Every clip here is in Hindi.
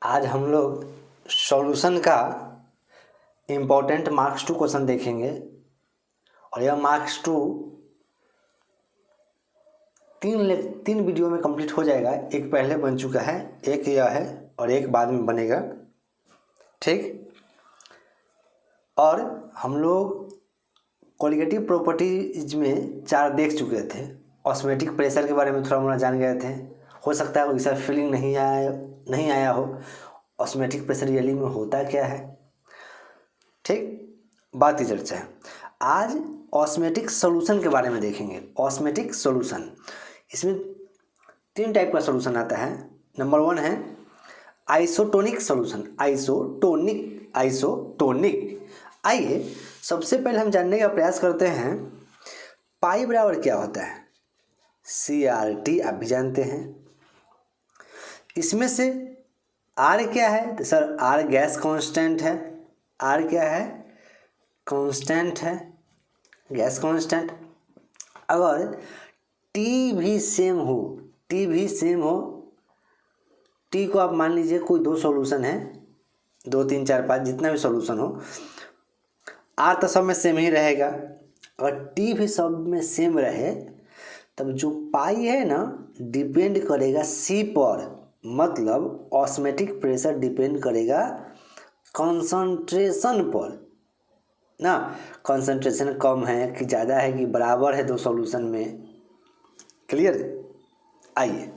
आज हम लोग सॉल्यूशन का इम्पोर्टेंट मार्क्स 2 क्वेश्चन देखेंगे और यह मार्क्स 2 तीन वीडियो में कंप्लीट हो जाएगा। एक पहले बन चुका है, एक यह है और एक बाद में बनेगा, ठीक। और हम लोग क्वालिटेटिव प्रॉपर्टीज में 4 देख चुके थे। ऑस्मेटिक प्रेशर के बारे में थोड़ा मोड़ा जान गए थे। हो सकता है वैसा फीलिंग नहीं आया हो ऑस्मेटिक प्रेशर रियली में होता क्या है, ठीक। बात की चर्चा है। आज ऑस्मेटिक सॉल्यूशन के बारे में देखेंगे। ऑस्मेटिक सॉल्यूशन, इसमें 3 टाइप का सॉल्यूशन आता है। नंबर 1 है आइसोटोनिक सॉल्यूशन। आइसोटोनिक। आइए सबसे पहले हम जानने का प्रयास करते हैं पाई बराबर क्या होता है। CRT आप भी जानते हैं। इसमें से R क्या है? तो सर R गैस कांस्टेंट है। R क्या है? कांस्टेंट है, गैस कांस्टेंट। अगर T भी सेम हो, T को आप मान लीजिए कोई 2 सॉल्यूशन है, 2 3 4 5 जितना भी सॉल्यूशन हो, R तो सब में सेम ही रहेगा। अगर T भी सब में सेम रहे तब जो पाई है ना डिपेंड करेगा C पर, मतलब ऑस्मेटिक प्रेशर डिपेंड करेगा कंसंट्रेशन पर ना। कंसंट्रेशन कम है कि ज़्यादा है कि बराबर है 2 सॉल्यूशन में, क्लियर। आइए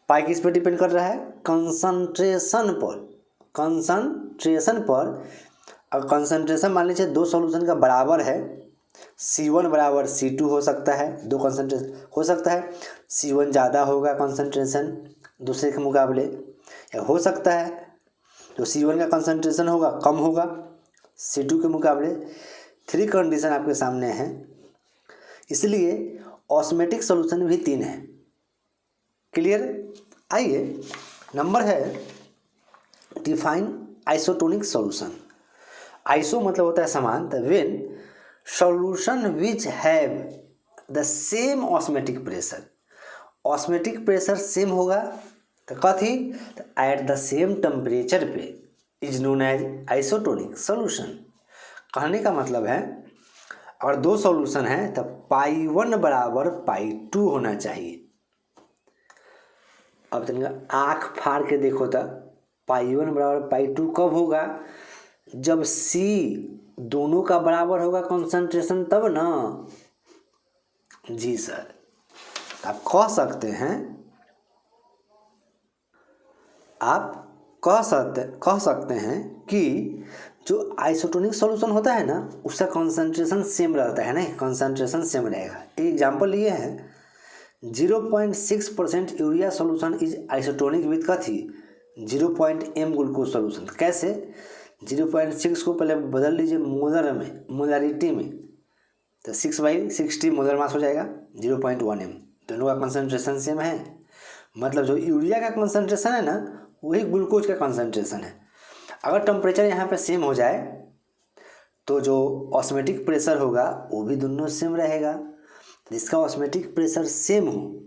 पाई किस पर डिपेंड कर रहा है? कंसंट्रेशन पर। अब कंसंट्रेशन मान लीजिए 2 सॉल्यूशन का बराबर है, C1 बराबर C2 हो सकता है। 2 कंसंट्रेशन हो सकता है C1 ज़्यादा होगा कंसंट्रेशन दूसरे के मुकाबले, या हो सकता है जो C1 का कंसंट्रेशन होगा कम होगा C2 के मुकाबले। 3 कंडीशन आपके सामने हैं, इसलिए ऑस्मेटिक सॉल्यूशन भी 3 है, क्लियर। आइए नंबर है डिफाइन आइसोटोनिक सॉल्यूशन। आइसो मतलब होता है समान। The when solution which have the same osmotic pressure, osmotic pressure same होगा तो कथी एट द सेम टेम्परेचर पे is known as isotonic solution. कहने का मतलब है अगर 2 सॉल्यूशन है तो पाई 1 बराबर पाई 2 होना चाहिए। अब तनिका आँख फाड़ के देखो तो पाई 1 बराबर पाई 2 कब होगा? जब C दोनों का बराबर होगा कंसंट्रेशन, तब ना। जी सर, आप कह सकते हैं कि जो आइसोटोनिक सॉल्यूशन होता है ना उसका कंसंट्रेशन सेम रहता है ना, कंसंट्रेशन सेम रहेगा। एक एग्जांपल लिए हैं 0.6% urea solution is isotonic with कथी 0.m ग्लूकोज सॉल्यूशन। कैसे? 0.6 को पहले बदल लीजिए मोलरिटी में, तो 6/60 मोलर मास हो जाएगा 0.1m। दोनों का कंसंट्रेशन सेम है, मतलब जो यूरिया का कंसंट्रेशन है ना वही ग्लूकोज का कंसंट्रेशन है। अगर टेम्परेचर यहाँ पे सेम हो जाए तो जो ऑस्मेटिक प्रेशर होगा वो भी दोनों सेम रहेगा। जिसका ऑस्मेटिक प्रेशर सेम हो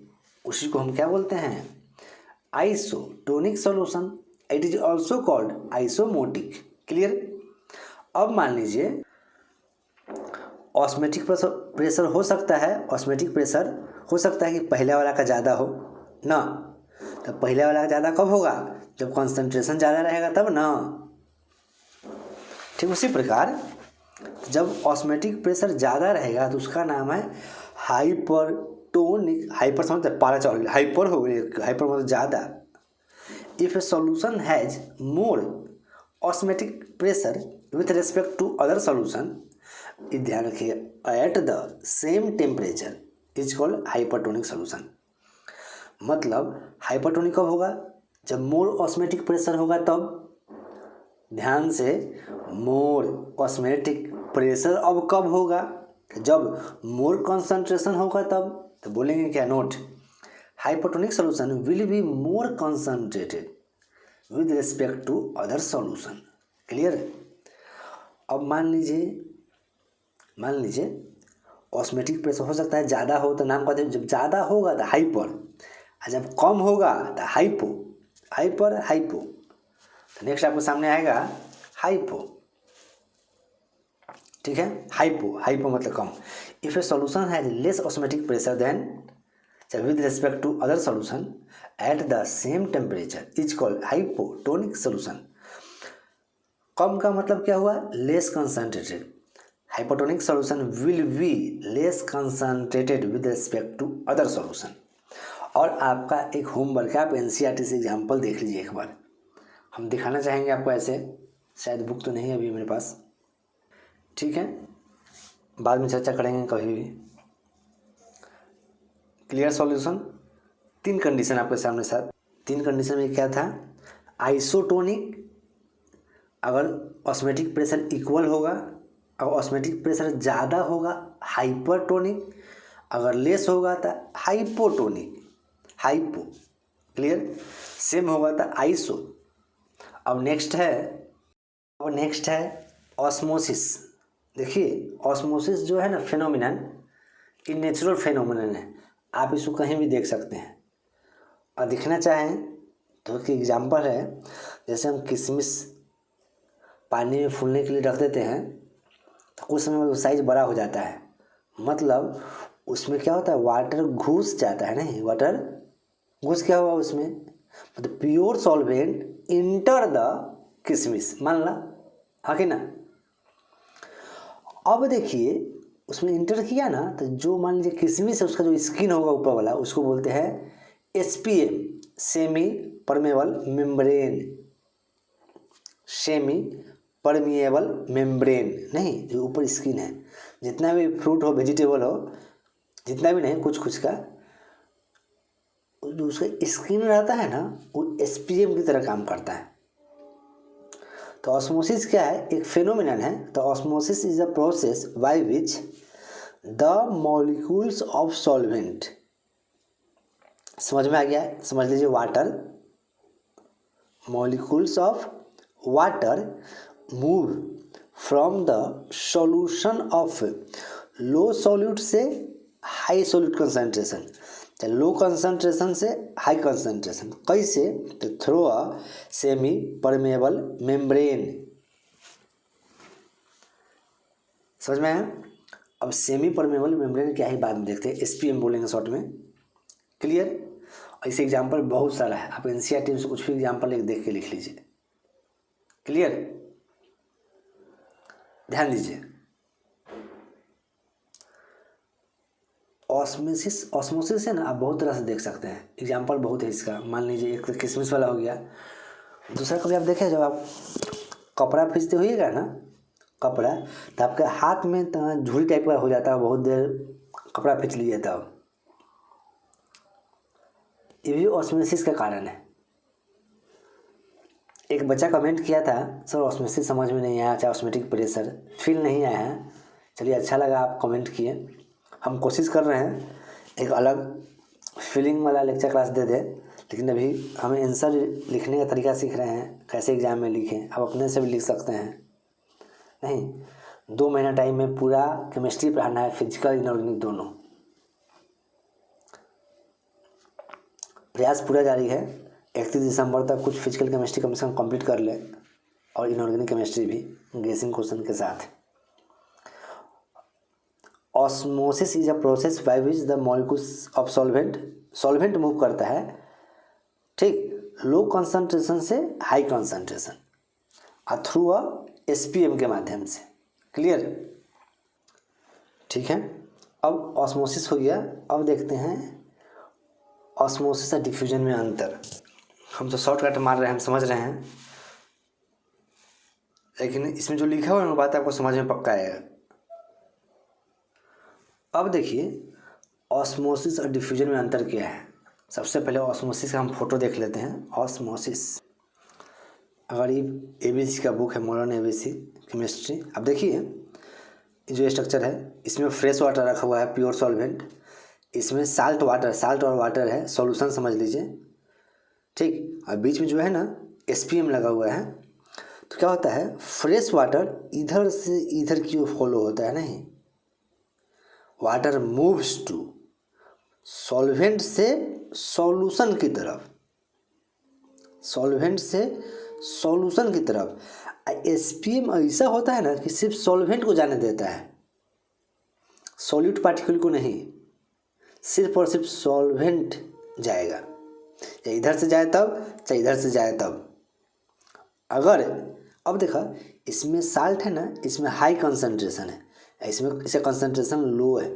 उसी को हम क्या बोलते हैं? Isotonic solution. It is also called isosmotic, clear. अब मान लीजिए ऑस्मेटिक प्रेशर हो सकता है कि पहले वाला का ज़्यादा हो ना। तो पहले वाला का ज़्यादा कब होगा? जब कंसंट्रेशन ज़्यादा रहेगा तब ना, ठीक। उसी प्रकार जब ऑस्मेटिक प्रेशर ज़्यादा रहेगा तो उसका नाम है हाइपरटोनिक। हाइपर समझते, पारा चढ़ हाइपर हो गई, हाइपर मतलब ज़्यादा। If a solution has more osmotic pressure with respect to other solution, ध्यान रखिए, at the same temperature is called hypertonic solution. मतलब हाइपरटोनिक कब होगा? जब मोर ऑस्मेटिक प्रेशर होगा तब। ध्यान से, मोर ऑस्मेटिक प्रेशर अब कब होगा? जब मोर कंसंट्रेशन होगा तब। तो बोलेंगे क्या? Note, hypertonic solution will be more concentrated with respect to other solution, clear. अब मान लीजिए ऑस्मेटिक प्रेशर हो सकता है ज़्यादा हो तो नाम कहते हैं, जब ज़्यादा होगा तो हाइपर, और जब कम होगा तो हाइपो। नेक्स्ट आपके सामने आएगा हाइपो। ठीक है, हाइपो, हाइपो मतलब कम। If a solution has less osmotic pressure then with respect to other solution at the same temperature is called hypotonic solution. कम का मतलब क्या हुआ, less concentrated. Hypotonic solution will be less concentrated with respect to other solution. और आपका एक होमवर्क है, आप एनसीईआरटी से एग्जाम्पल देख लीजिए एक बार, हम दिखाना चाहेंगे आपको ऐसे, शायद बुक तो नहीं है अभी मेरे पास, ठीक है, बाद में चर्चा करेंगे कभी भी। क्लियर सॉल्यूशन, 3 कंडीशन आपके सामने साथ। 3 कंडीशन में क्या था, आइसोटोनिक, अगर ऑस्मेटिक प्रेशर इक्वल होगा, अगर ऑस्मेटिक प्रेशर ज़्यादा होगा हाइपरटोनिक, अगर लेस होगा तो हाइपोटोनिक, हाइपो। क्लियर, सेम होगा तो आइसो। अब नेक्स्ट है ऑस्मोसिस। देखिए ऑस्मोसिस जो है ना फिनोमिनन, ये नेचुरल फिनोमिनन है, आप इसको कहीं भी देख सकते हैं। और दिखना चाहें तो एक एग्जांपल है, जैसे हम किशमिश पानी में फूलने के लिए रख देते हैं तो कुछ समय में वो साइज बड़ा हो जाता है, मतलब उसमें क्या होता है, वाटर घुस जाता है, नहीं वाटर घुस क्या हुआ उसमें, मतलब प्योर सॉल्वेंट इंटर द किशमिश, मान ला, हाँ कि ना। अब देखिए उसमें इंटर किया ना, तो जो मान लीजिए किशमिश है उसका जो स्किन होगा ऊपर वाला, उसको बोलते हैं SPM, semi permeable membrane, semi permeable membrane, नहीं जो ऊपर स्किन है, जितना भी फ्रूट हो वेजिटेबल हो, जितना भी नहीं, कुछ का जो उसका स्किन रहता है ना, वो SPM की तरह काम करता है। तो ऑस्मोसिस क्या है, एक फेनोमेनन है। तो osmosis is a process by which the molecules of solvent, समझ में आ गया है, समझ लीजिए, water, molecules of water move from the solution of low solute से high solute concentration, low concentration से हाई कंसंट्रेशन, कैसे, तो through a semi permeable membrane. समझ में आया। अब सेमी परमेबल मेम्ब्रेन क्या है बाद में देखते हैं, SPM बोलेंगे शॉर्ट में। क्लियर, ऐसे एग्जाम्पल बहुत सारा है, आप एनसीईआरटी से कुछ भी एग्जाम्पल एक देख के लिख लीजिए। क्लियर, ध्यान दीजिए। ऑस्मोसिस है ना, आप बहुत तरह से देख सकते हैं, एग्जाम्पल बहुत है इसका। मान लीजिए एक तो किशमिश वाला हो गया, दूसरा कभी आप देखें जब आप कपड़ा खींचते होइएगा ना, कपड़ा, तो आपके हाथ में तो झुरी टाइप का हो जाता है, बहुत देर कपड़ा खींच लीजिए तब, ये भी ऑस्मोसिस का कारण है। एक बच्चा कमेंट किया था, सर ऑस्मोसिस समझ में नहीं आया, चाहे ऑस्मेटिक प्रेशर फील नहीं आया है। चलिए अच्छा लगा आप कमेंट किए, हम कोशिश कर रहे हैं एक अलग फीलिंग वाला लेक्चर क्लास दे दें, लेकिन अभी हमें आंसर लिखने का तरीका सीख रहे हैं, कैसे एग्ज़ाम में लिखें, आप अपने से भी लिख सकते हैं। नहीं, 2 महीना टाइम में पूरा केमिस्ट्री पढ़ाना है, फिजिकल इनऑर्गेनिक दोनों, प्रयास पूरा जारी है। 31 दिसंबर तक कुछ फिजिकल केमिस्ट्री कम से कम कंप्लीट कर ले, और इनऑर्गेनिक केमिस्ट्री भी गेसिंग क्वेश्चन के साथ। Osmosis is a process by which the molecules of solvent move करता है, ठीक, लो कंसंट्रेशन से high concentration through a SPM के माध्यम से। क्लियर, ठीक है। अब ऑस्मोसिस हो गया, अब देखते हैं ऑस्मोसिस और डिफ्यूजन में अंतर। हम तो शॉर्टकट मार रहे हैं, हम समझ रहे हैं, लेकिन इसमें जो लिखा हुआ है वो बात आपको समझ में पक्का आएगा। अब देखिए ऑस्मोसिस और डिफ्यूजन में अंतर क्या है। सबसे पहले ऑस्मोसिस का हम फोटो देख लेते हैं। ऑस्मोसिस, अगर ये ABC का बुक है, मॉडर्न ABC केमिस्ट्री, अब देखिए जो स्ट्रक्चर है, इसमें फ्रेश वाटर रखा हुआ है, प्योर सॉल्वेंट, इसमें साल्ट और वाटर है, सॉल्यूशन समझ लीजिए, ठीक, और बीच में जो है ना SPM लगा हुआ है। तो क्या होता है, फ्रेश वाटर इधर से इधर की ओर फॉलो होता है, नहीं, वाटर मूव्स टू सॉल्वेंट से सॉल्यूशन की तरफ, सॉल्वेंट से सॉल्यूशन की तरफ। एसपीएम ऐसा होता है ना कि सिर्फ सॉल्वेंट को जाने देता है, सॉल्यूट पार्टिकल को नहीं, सिर्फ और सिर्फ सॉल्वेंट जाएगा, या इधर से जाए तब चाहे इधर से जाए तब। अगर अब देखा इसमें साल्ट है ना, इसमें हाई कंसंट्रेशन है, इसमें इसे कंसंट्रेशन लो है,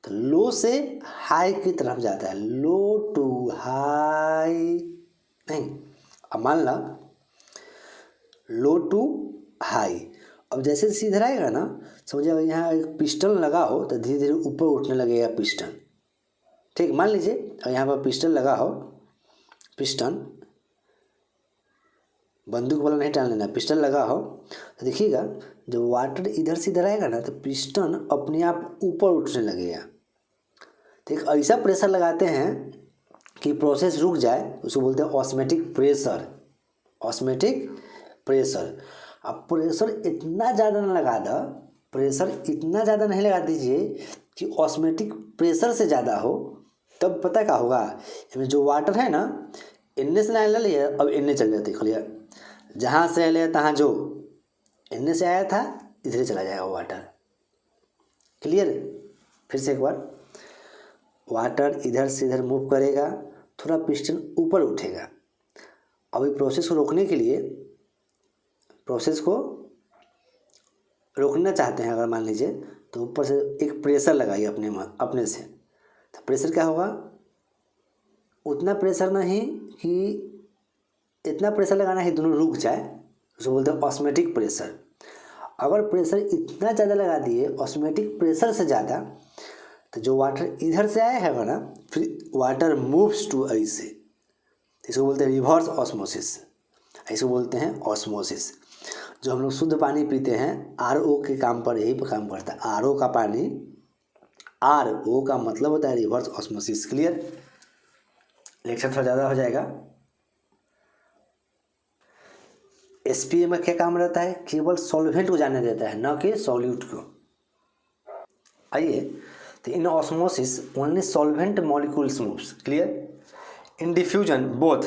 तो लो से हाई की तरफ जाता है, लो टू हाई नहीं। अब मान ला लो टू हाई, अब जैसे जैसे इधर आएगा ना, समझिए अगर यहाँ एक पिस्टन लगा हो तो धीरे धीरे ऊपर उठने लगेगा पिस्टन। ठीक, मान लीजिए अगर यहाँ पर पिस्टन लगा हो, पिस्टन बंदूक वाला नहीं टान लेना, पिस्टन लगा हो तो देखिएगा जब वाटर इधर से इधर आएगा ना तो पिस्टन अपने आप ऊपर उठने लगेगा। ठीक, ऐसा प्रेशर लगाते हैं कि प्रोसेस रुक जाए, उसको बोलते हैं ऑस्मेटिक प्रेशर। Osmotic pressure. अब प्रेशर इतना ज़्यादा ना लगा दो, प्रेशर इतना ज़्यादा नहीं लगा दीजिए कि ऑस्मेटिक प्रेशर से ज़्यादा हो, तब पता क्या होगा, इसमें जो वाटर है ना इनने से ना ले लिया, अब इनने चल जाते खलिया, जहाँ से ले तहाँ जो इनने से आया था इधर चला जाएगा वाटर। क्लियर? फिर से एक बार, वाटर इधर से इधर मूव करेगा, थोड़ा पिस्टन ऊपर उठेगा। अभी प्रोसेस को रोकने के लिए, प्रोसेस को रोकना चाहते हैं अगर मान लीजिए, तो ऊपर से एक प्रेशर लगाइए अपने से, तो प्रेशर क्या होगा, उतना प्रेशर नहीं कि इतना प्रेशर लगाना है दोनों रुक जाए, उसको बोलते हैं ऑस्मेटिक प्रेशर। अगर प्रेशर इतना ज़्यादा लगा दिए ऑस्मेटिक प्रेशर से ज़्यादा, तो जो वाटर इधर से आया है ना, फिर वाटर मूव्स टू ऐसे, इसको बोलते हैं रिवर्स ऑस्मोसिस, इसको बोलते हैं ऑस्मोसिस। जो हम लोग शुद्ध पानी पीते हैं आरओ के काम पर, यही पर काम करता है। आरओ का पानी, आरओ का मतलब होता है रिवर्स ऑस्मोसिस। क्लियर? लेक्चर थोड़ा ज़्यादा हो जाएगा। एसपीएम में क्या काम रहता है, केवल सॉल्वेंट को जाने देता है, न कि सॉल्यूट को। आइए, तो in osmosis only solvent molecules moves. Clear? In diffusion both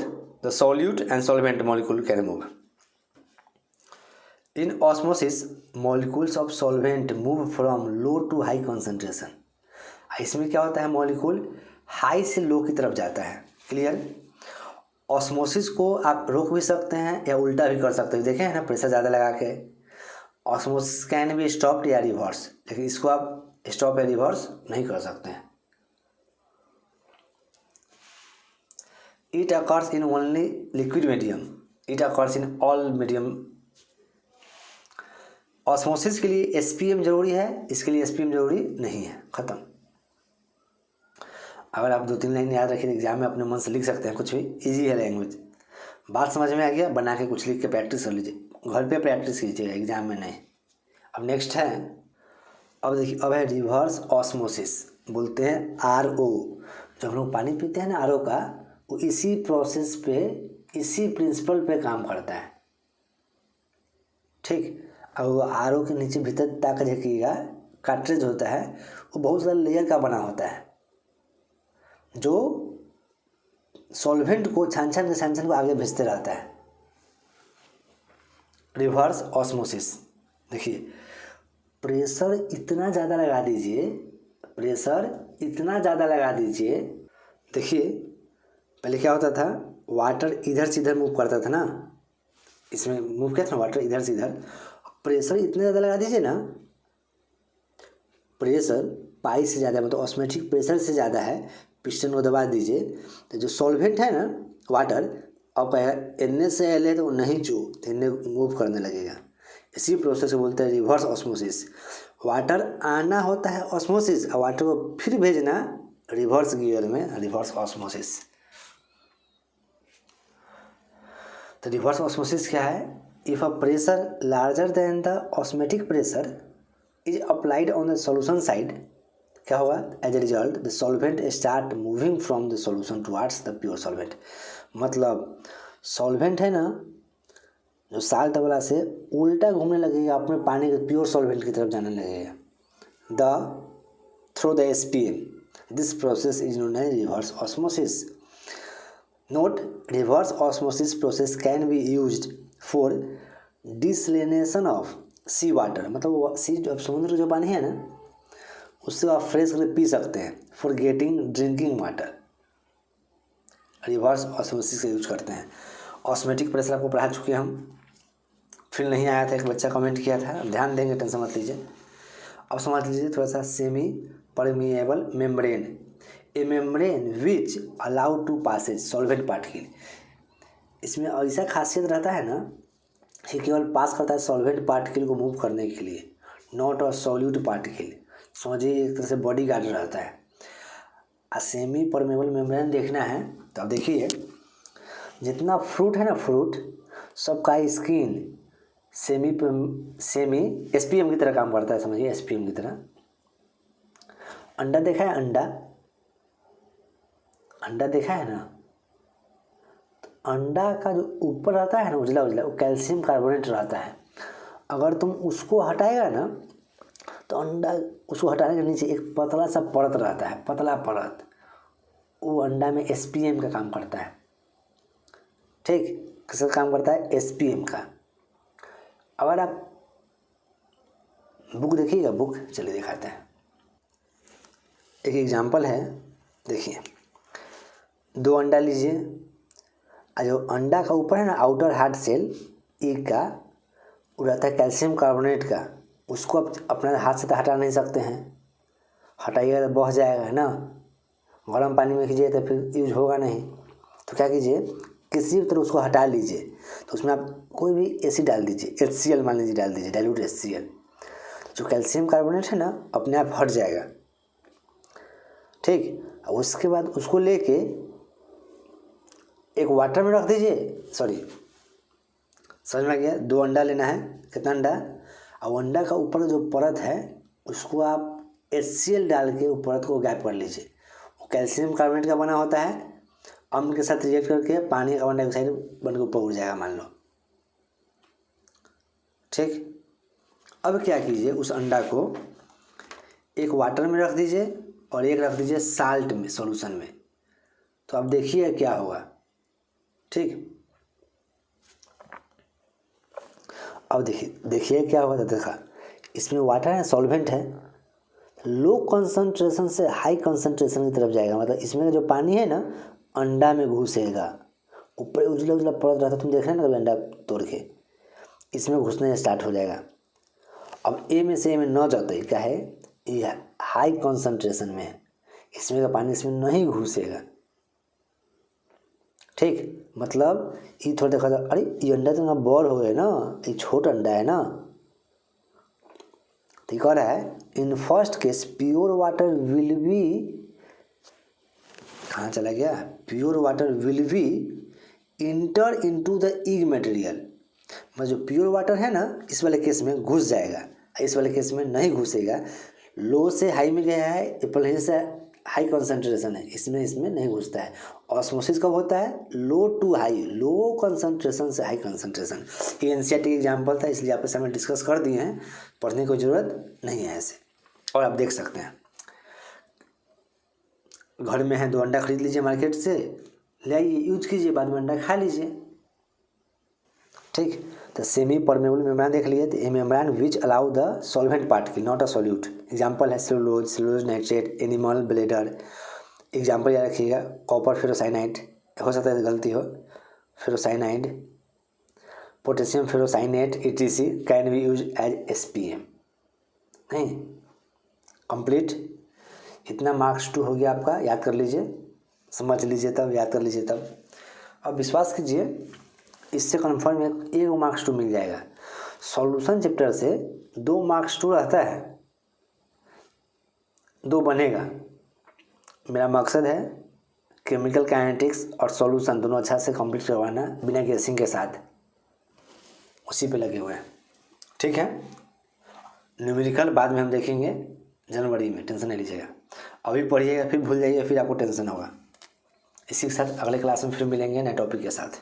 the solute and solvent molecule can move. In osmosis molecules of solvent move from low to high concentration. इसमें क्या होता है, मॉलिक्यूल हाई से लो की तरफ जाता है। क्लियर? ऑस्मोसिस को आप रोक भी सकते हैं या उल्टा भी कर सकते हैं। देखें है ना, प्रेशर ज़्यादा लगा के ऑस्मोसिस कैन बी स्टॉप्ड या रिवर्स, लेकिन इसको आप स्टॉप या रिवर्स नहीं कर सकते हैं। It occurs in only liquid medium, it occurs in all medium. Osmosis के लिए एसपीएम जरूरी है, इसके लिए एसपीएम जरूरी नहीं है। ख़त्म। अगर आप 2-3 लाइन याद रखिए, एग्जाम में अपने मन से लिख सकते हैं, कुछ भी, इजी है लैंग्वेज। बात समझ में आ गया, बना के कुछ लिख के प्रैक्टिस कर लीजिए, घर पे प्रैक्टिस कीजिएगा, एग्जाम में नहीं। अब नेक्स्ट है, अब देखिए, अब है रिवर्स ऑस्मोसिस, बोलते हैं आरओ। जब हम लोग पानी पीते हैं ना आरओ का, वो इसी प्रोसेस पे, इसी प्रिंसिपल पे काम करता है। ठीक? अब आरओ के नीचे भीतर ताक देखिएगा, कार्ट्रिज होता है, वो बहुत सारे लेयर का बना होता है, जो सॉल्वेंट को छान को आगे भेजते रहता है। रिवर्स ऑस्मोसिस, देखिए प्रेशर इतना ज़्यादा लगा दीजिए, प्रेशर इतना ज़्यादा लगा दीजिए। देखिए पहले क्या होता था, वाटर इधर से इधर मूव करता था ना, इसमें मूव किया था ना वाटर इधर से इधर, प्रेशर इतना ज़्यादा लगा दीजिए ना, प्रेशर पाई से ज़्यादा, मतलब ऑस्मेटिक प्रेशर से ज़्यादा है, पिस्टन को दबा दीजिए, तो जो सॉल्वेंट है ना वाटर, अब इनने से एल है तो नहीं चू, तो इनने मूव करने लगेगा। इसी प्रोसेस को बोलते हैं रिवर्स ऑस्मोसिस। वाटर आना होता है ऑस्मोसिस, और वाटर को फिर भेजना रिवर्स गियर में, रिवर्स ऑस्मोसिस। तो रिवर्स ऑस्मोसिस क्या है, if a pressure larger than the osmotic pressure is applied on the solution side, क्या होगा, as a result the solvent start moving from the solution towards the pure solvent. मतलब सॉल्वेंट है ना जो साल्ट वाला से उल्टा घूमने लगेगा, अपने पानी के प्योर सॉल्वेंट की तरफ जाने लगेगा, through the SPM. This process is known as reverse osmosis. Note, reverse osmosis process can be used for desalination of sea water, मतलब वो सी समुद्र जो पानी है ना उससे आप फ्रेश करके पी सकते हैं, for getting drinking water. Reverse osmosis का यूज करते हैं। ऑस्मेटिक प्रेशर आपको पढ़ा चुके हम, फिर नहीं आया था, एक बच्चा कमेंट किया था, ध्यान देंगे, टेंशन मत लीजिए। अब समझ लीजिए थोड़ा सा semi permeable membrane, a membrane which allow to passage solvent particle. इसमें ऐसा खासियत रहता है ना कि केवल पास करता है सॉल्वेंट पार्टिकल को मूव करने के लिए, नॉट अ सॉल्यूट पार्टिकल। समझिए एक तरह से बॉडी गार्ड रहता है। सेमी परमेबल मेम्ब्रेन देखना है तो अब देखिए, जितना फ्रूट है ना, फ्रूट सबका स्किन सेमी एसपीएम की तरह काम करता है, समझिए एसपीएम की तरह। अंडा देखा है, अंडा देखा है ना, तो अंडा का जो ऊपर रहता है ना उजला उजला, वो कैल्शियम कार्बोनेट रहता है। अगर तुम उसको हटाएगा ना तो अंडा, उसको हटाने के नीचे एक पतला सा परत रहता है, पतला परत, वो अंडा में एसपीएम का काम करता है। ठीक, किसका काम करता है? एसपीएम का। अगर आप बुक देखिएगा, बुक चलिए दिखाते हैं। एक एग्जांपल है, देखिए, 2 अंडा लीजिए, जो अंडा का ऊपर है ना आउटर हार्ड सेल एक का, वो रहता है कैल्शियम कार्बोनेट का। उसको आप अपने हाथ से तो हटा नहीं सकते हैं, हटाइएगा तो बह जाएगा ना, गर्म पानी में कीजिए तो फिर यूज होगा नहीं। तो क्या कीजिए, किसी भी तरह उसको हटा लीजिए, तो उसमें आप कोई भी एसिड डाल दीजिए, HCl मान लीजिए डाल दीजिए, डाइल्यूट HCl। जो कैल्शियम कार्बोनेट है ना अपने आप हट जाएगा। ठीक, उसके बाद उसको लेके एक वाटर में रख दीजिए, सॉरी समझ में आ गया। 2 अंडा लेना है, कितना अंडा, और अंडा का ऊपर जो परत है उसको आप HCl डाल के वो परत को गैप कर लीजिए। वो कैल्शियम कार्बोनेट का बना होता है, अम्ल के साथ रिएक्ट करके पानी कार्बन डाइऑक्साइड बन के ऊपर उड़ जाएगा, मान लो। ठीक, अब क्या कीजिए, उस अंडा को एक वाटर में रख दीजिए और एक रख दीजिए साल्ट में, सॉल्यूशन में, तो अब देखिए क्या होगा। ठीक, अब देखिए क्या होगा। तो देखा, इसमें वाटर है, सॉल्वेंट है, लो कंसंट्रेशन से हाई कंसंट्रेशन की तरफ जाएगा। मतलब इसमें जो पानी है ना अंडा में घुसेगा, ऊपर उजला उजला परत रहता है, तुम देख रहे हैं ना कभी अंडा तोड़ के, इसमें घुसने स्टार्ट हो जाएगा। अब ए में से ए में न जाते, क्या है, ये हाई कंसंट्रेशन में है, इसमें का पानी इसमें नहीं घुसेगा। ठीक, मतलब ये थोड़ा देखा था, अरे ये अंडा तो ना बड़ हो गया ना, ये छोटा अंडा है ना। तो ये कह रहा है, in first case pure water will be, कहाँ चला गया, pure water will be inter into the egg material. मतलब जो प्योर वाटर है ना इस वाले केस में घुस जाएगा, इस वाले केस में नहीं घुसेगा। लो से हाई में गया है, पहले से हाई कंसंट्रेशन है, इसमें नहीं घुसता है। ऑस्मोसिस कब होता है? लो टू हाई, लो कंसंट्रेशन से हाई कंसंट्रेशन। ये एनसीईआरटी एग्जाम्पल था, इसलिए आपके सामने डिस्कस कर दिए हैं, पढ़ने की ज़रूरत नहीं है ऐसे। और आप देख सकते हैं, घर में है 2 अंडा खरीद लीजिए मार्केट से, ले आइए, यूज कीजिए, बाद में अंडा खा लीजिए। ठीक, तो सेमी परमेबल मेम्ब्रेन देख लिए। तो a membrane which allow the solvent particle not a solute. Example है cellulose nitrate, animal bladder. Example याद रखिएगा, कॉपर फेरोसाइनाइड, हो सकता है गलती हो, ferrocyanide, potassium ferrocyanate ETC can be use as SPM। नहीं, कंप्लीट। इतना मार्क्स 2 हो गया आपका, याद कर लीजिए, समझ लीजिए तब, याद कर लीजिए तब। अब विश्वास कीजिए, इससे कन्फर्म एक मार्क्स 2 मिल जाएगा। सॉल्यूशन चैप्टर से 2 मार्क्स 2 रहता है, 2 बनेगा। मेरा मकसद है केमिकल काइनेटिक्स और सॉल्यूशन दोनों अच्छा से कंप्लीट करवाना, बिना गेसिंग के साथ, उसी पे लगे हुए हैं। ठीक है, न्यूमेरिकल बाद में हम देखेंगे जनवरी में, टेंशन नहीं लीजिएगा। अभी पढ़िएगा, फिर भूल जाइएगा, फिर आपको टेंशन होगा। इसी के साथ अगले क्लास में फिर मिलेंगे नए टॉपिक के साथ।